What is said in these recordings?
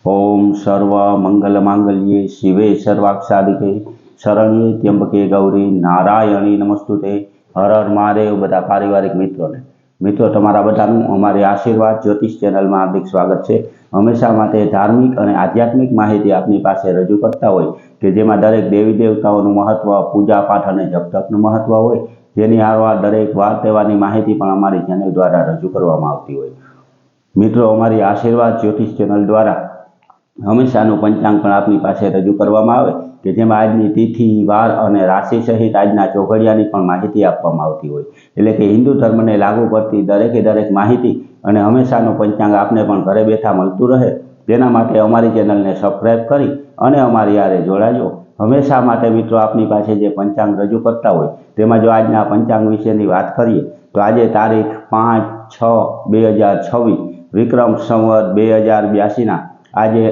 ओम सर्व मंगल मांगल्ये शिवे सर्वाक्षादिके शरण्ये त्र्यंबके गौरी नारायणी नमस्तुते। हर हर महादेव। बधा पारिवारिक मित्रों तमारा बधानुं अमारी आशीर्वाद ज्योतिष चेनल में हार्दिक स्वागत है। हमेशा माटे धार्मिक और आध्यात्मिक माहिती आपनी पासे रजू करता होय के जेमां दरेक देवी देवताओनुं महत्व, पूजा पाठ और जप तपनुं महत्व होय, जेनी हारवार दरेक वार तहेवारनी माहिती पण अमारी चेनल द्वारा रजू करवामां आवती होय। मित्रों अमारी आशीर्वाद ज्योतिष चेनल द्वारा हमेशानु पंचांग पण आपनी पासे रजू करवामां आवे के जेमां आजनी तिथि, वार अने राशि सहित आजना चौघडियानी पण माहिती आपवामां आवती होय। एटले के हिंदू धर्मने लागू पड़ती दरेके दरेक माहिती अने हमेशानु पंचांग आपने पण घरे बेठा मळतुं रहे तेना माटे अमारी चेनलने सब्सक्राइब करी अने अमारी हारे जोड़ाजो। हमेशा माटे मित्रों आपनी पासे जे पंचांग रजू करता होय तेमां जो आजना पंचांग विशेनी वात करीए तो आज तारीख 5/6/2026 विक्रम संवत 2082 ना आजे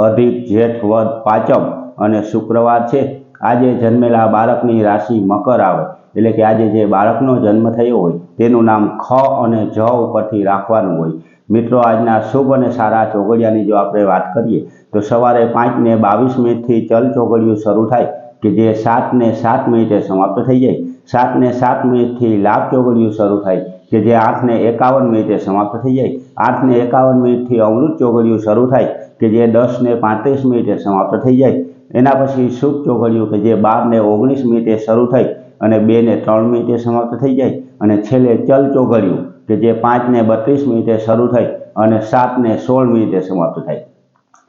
अधिक जेठ वद पाचम अने शुक्रवार छे। आजे जन्मेला बाळकनी राशि मकर आवे एटले के आजे जे बाळकनो जन्म थयो होय तेनुं नाम ख अने ज उपरथी राखवानुं होय। मित्रों आजना शुभ अने सारा चौघडियानी जो आपणे वात करीए तो सवारे 5:22 थी चल चौघडियुं शरू थाय के जे 7:07 समाप्त थई जाय। 7:07 थी लाभ चौघडियुं शरू थाय के जे 8:51 समाप्त थई जाय। 8:51 थी अमृत चौघडियुं शरू थाय के जे 10:35 समाप्त थई जाय। एना पछी शुभ चौघडियुं के जे 12:19 शरू थई अने 2:03 समाप्त थई जाय अने छेल्ले चल चौघडियुं के जे 5:32 शरू थई अने 7:16 समाप्त थाय।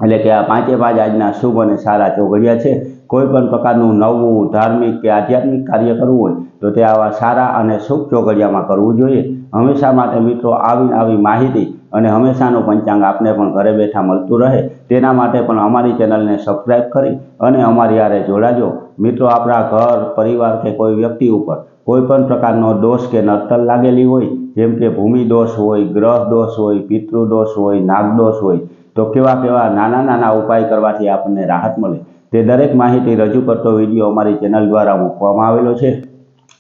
एटले के आ पांचे पांच आजना शुभ अने सारा चौघडिया छे। कोईपण प्रकारनुं नवुं धार्मिक के आध्यात्मिक कार्य करवुं होय तो ते आवा सारा अने शुभ चौघडियामां करवुं जोईए। हमेशा माटे मित्रों आवी माहिती अने हमेशानुं पंचांग आपने पण घरे बेठा मळतुं रहे तेना माटे पण अमारी चेनलने सब्सक्राइब करी अने अमारी हारे जोड़ाजो। मित्रों आपणा घर परिवार के कोई व्यक्ति उपर कोईपण प्रकारनो दोष के नड़तल लागेली होय जेम के भूमि दोष होय, ग्रह दोष होय, पितृदोष होय, नागदोष होय तो केवा केवा नाना नाना उपाय करवाथी आपने राहत मळे ते दरेक माहिती रजू करतो विडियो अमारी चेनल द्वारा मूकवामां आवेलो छे।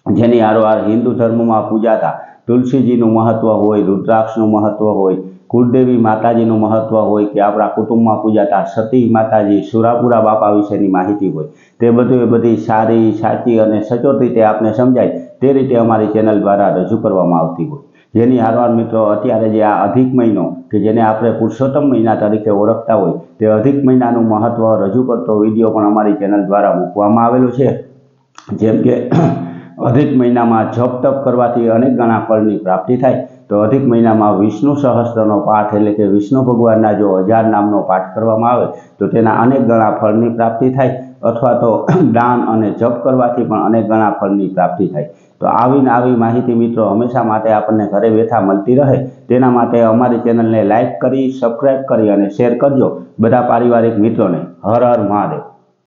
जेनी हारोहार हिंदू धर्ममां पूजाता तुलसीजीनुं महत्व होय, रुद्राक्षनुं महत्व होय, कुलदेवी माताजीनुं महत्व होय के आपणा कुटुंबमां पूजाता सती माताजी, सुरापुरा बापा विशेनी माहिती होय ते बधी सारी, साची अने सचोट रीते आपने समजाय ते रीते अमारी चेनल द्वारा रजू करवामां आवती होय। जेनी हारवार मित्रों अत्यारे जे आ अधिक महीनो के जेने आपणे पुरुषोत्तम महीना तरीके ओळखता होय ते अधिक महीनानुं महत्व रजू करतो विडियो पण अमारी चेनल द्वारा मूकवामां आवेलो छे। जेम के अधिक महीना में जप तप करवाथी अनेक गणा फलनी प्राप्ति थाय तो अधिक महीना में विष्णु सहस्त्रनो पाठ एटले के विष्णु भगवानना जो 1000 नामनो पाठ करवामां आवे तो तेना अनेक गणा फलनी प्राप्ति थाय अथवा तो दान अने जप करवाथी पण अनेक गणा फलनी प्राप्ति थाय। तो आवी माहिती मित्रों हमेशा माटे आपने घरे बेठा मळती रहे तेना माटे अमारी चेनलने लाइक करी, सब्सक्राइब करी अने शेर करजो बधा पारिवारिक मित्रों ने। हर हर महादेव।